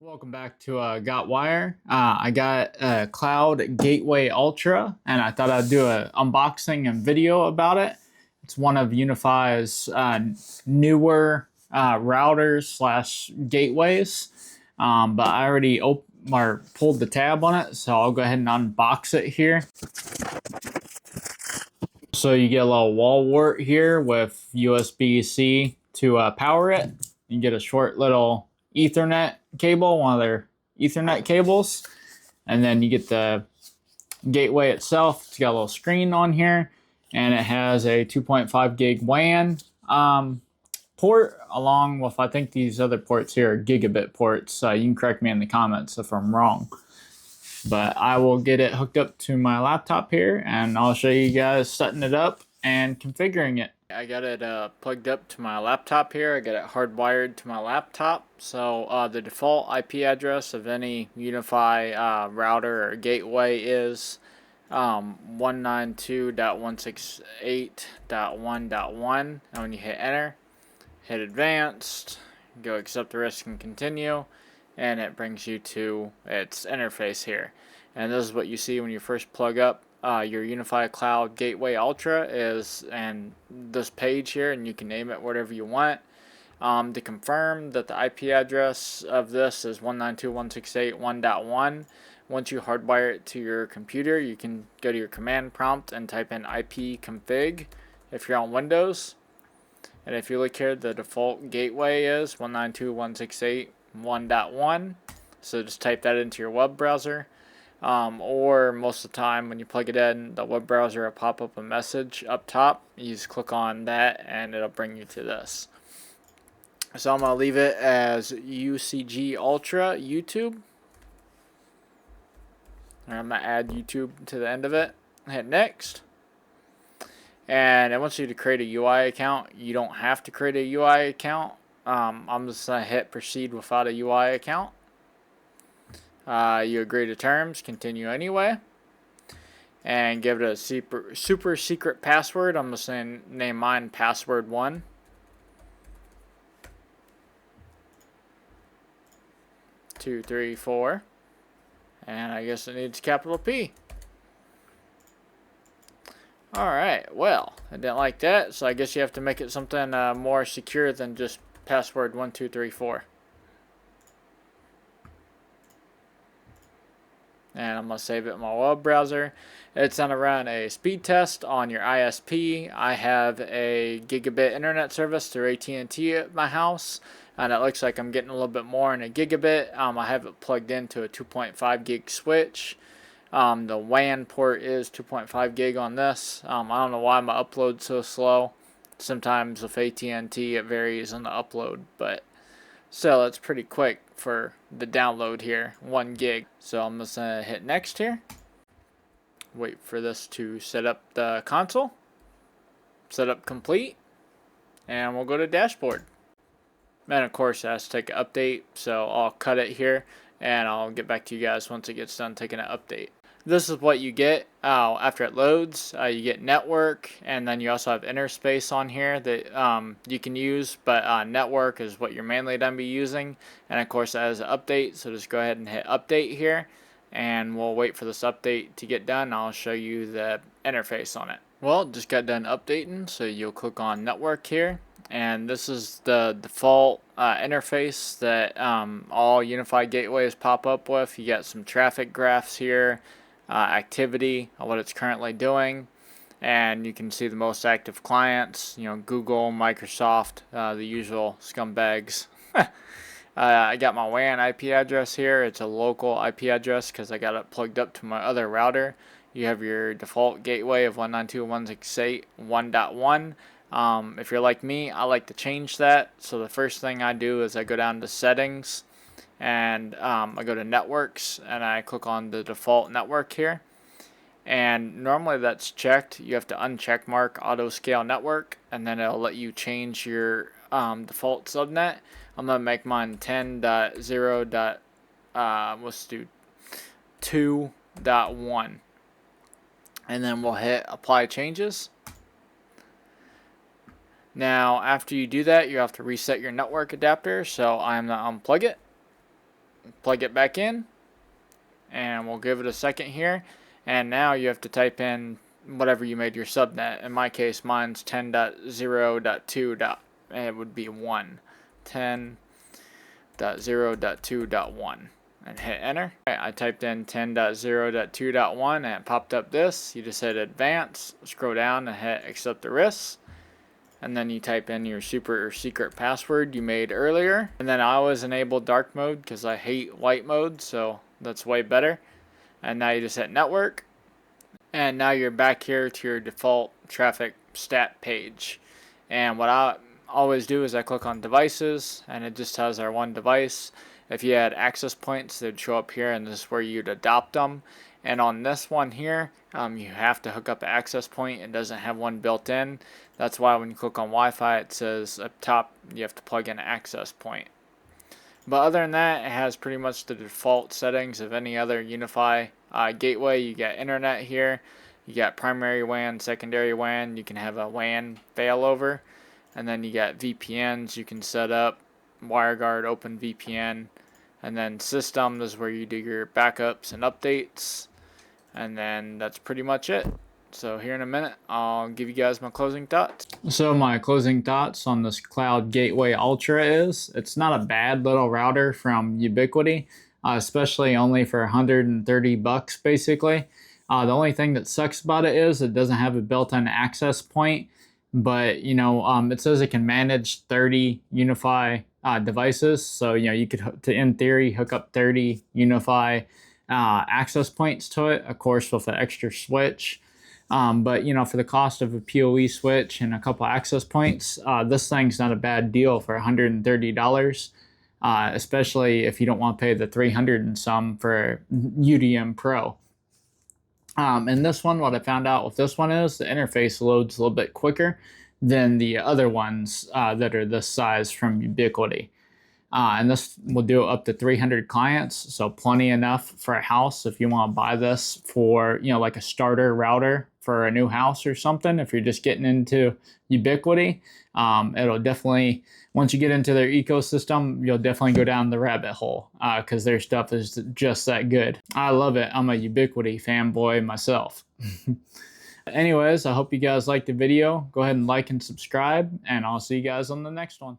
Welcome back to Got Wire. I got Cloud Gateway Ultra, and I thought I'd do an unboxing and video about it. It's one of UniFi's newer routers slash gateways, but I already pulled the tab on it, so I'll go ahead and unbox it here. So you get a little wall wart here with USB-C to power it. You get a short little Ethernet cable, one of their Ethernet cables, and then you get the gateway itself. It's got a little screen on here, and it has a 2.5 gig WAN port, along with, I think these other ports here are gigabit ports. You can correct me in the comments if I'm wrong. But I will get it hooked up to my laptop here, and I'll show you guys setting it up and configuring it. I got it plugged up to my laptop here. I got it hardwired to my laptop. So the default IP address of any UniFi router or gateway is 192.168.1.1. And when you hit enter, hit advanced, go accept the risk and continue, and it brings you to its interface here. And this is what you see when you first plug up your UniFi Cloud Gateway Ultra is, and this page here, and you can name it whatever you want. To confirm that the IP address of this is 192.168.1.1, once you hardwire it to your computer, you can go to your command prompt and type in ipconfig if you're on Windows. And if you look here, the default gateway is 192.168.1.1. So just type that into your web browser. Or most of the time when you plug it in, the web browser will pop up a message up top. You just click on that and it'll bring you to this. So I'm going to leave it as UCG Ultra YouTube. And I'm going to add YouTube to the end of it. Hit next. And it wants you to create a UI account. You don't have to create a UI account. I'm just going to hit proceed without a UI account. You agree to terms, continue anyway, and give it a super secret password. I'm just going to name mine password 1. Two, three, 4, and I guess it needs capital P. Alright, well, I didn't like that, so I guess you have to make it something more secure than just password 1, 2, 3, 4. And I'm going to save it in my web browser. It's going to run a speed test on your ISP. I have a gigabit internet service through AT&T at my house, and it looks like I'm getting a little bit more in a gigabit. I have it plugged into a 2.5 gig switch. The WAN port is 2.5 gig on this. I don't know why my upload's so slow. Sometimes with AT&T it varies on the upload, but still it's pretty quick for the download here, 1 gig. So I'm just going to hit next here. Wait for this to set up the console. Setup complete. And we'll go to dashboard. And of course it has to take an update, so I'll cut it here and I'll get back to you guys once it gets done taking an update. This is what you get after it loads. You get network, and then you also have interspace on here that you can use, but network is what you're mainly going to be using. And of course that has an update, so just go ahead and hit update here, and we'll wait for this update to get done. I'll show you the interface on it. Well, it just got done updating, so you'll click on network here. And this is the default interface that all UniFi gateways pop up with. You got some traffic graphs here, activity, what it's currently doing, and you can see the most active clients, Google, Microsoft, the usual scumbags. I got my WAN IP address here. It's a local IP address because I got it plugged up to my other router. You have your default gateway of 192.168.1.1. If you're like me, I like to change that. So the first thing I do is I go down to settings, and I go to networks, and I click on the default network here. And normally that's checked. You have to uncheck mark auto scale network, and then it'll let you change your default subnet. I'm gonna make mine 10.0. Let's do 2.1, and then we'll hit apply changes. Now, after you do that, you have to reset your network adapter, so I'm going to unplug it. plug it back in, and we'll give it a second here. And now you have to type in whatever you made your subnet. In my case, mine's 10.0.2. It would be 1. 10.0.2.1. And hit enter. I typed in 10.0.2.1 and it popped up this. You just hit advance, scroll down and hit accept the risks. And then you type in your super secret password you made earlier. And then I always enable dark mode because I hate light mode, so that's way better. And now you just hit network. And now you're back here to your default traffic stat page. And what I always do is I click on devices and it just has our one device. If you had access points, they'd show up here, and this is where you'd adopt them. And on this one here, you have to hook up an access point. It doesn't have one built in. That's why when you click on Wi-Fi, it says up top you have to plug in an access point. But other than that, it has pretty much the default settings of any other UniFi gateway. You got internet here. You got primary WAN, secondary WAN. You can have a WAN failover. And then you got VPNs you can set up. WireGuard, OpenVPN, and then system is where you do your backups and updates, and then that's pretty much it. So here in a minute, I'll give you guys my closing thoughts. So my closing thoughts on this Cloud Gateway Ultra is, it's not a bad little router from Ubiquiti, especially only for 130 bucks basically. The only thing that sucks about it is it doesn't have a built-in access point, but you know, it says it can manage 30 UniFi devices, so you know you could, in theory, hook up 30 UniFi access points to it, of course with an extra switch. But you know, for the cost of a PoE switch and a couple access points, this thing's not a bad deal for $130, especially if you don't want to pay the 300 and some for UDM Pro. And this one, what I found out with this one is the interface loads a little bit quicker than the other ones that are this size from Ubiquiti. And this will do up to 300 clients, so plenty enough for a house if you want to buy this for, you know, like a starter router for a new house or something. If you're just getting into Ubiquiti, it'll definitely, once you get into their ecosystem, you'll definitely go down the rabbit hole because their stuff is just that good. I love it. I'm a Ubiquiti fanboy myself. Anyways, I hope you guys liked the video. Go ahead and like and subscribe, and I'll see you guys on the next one.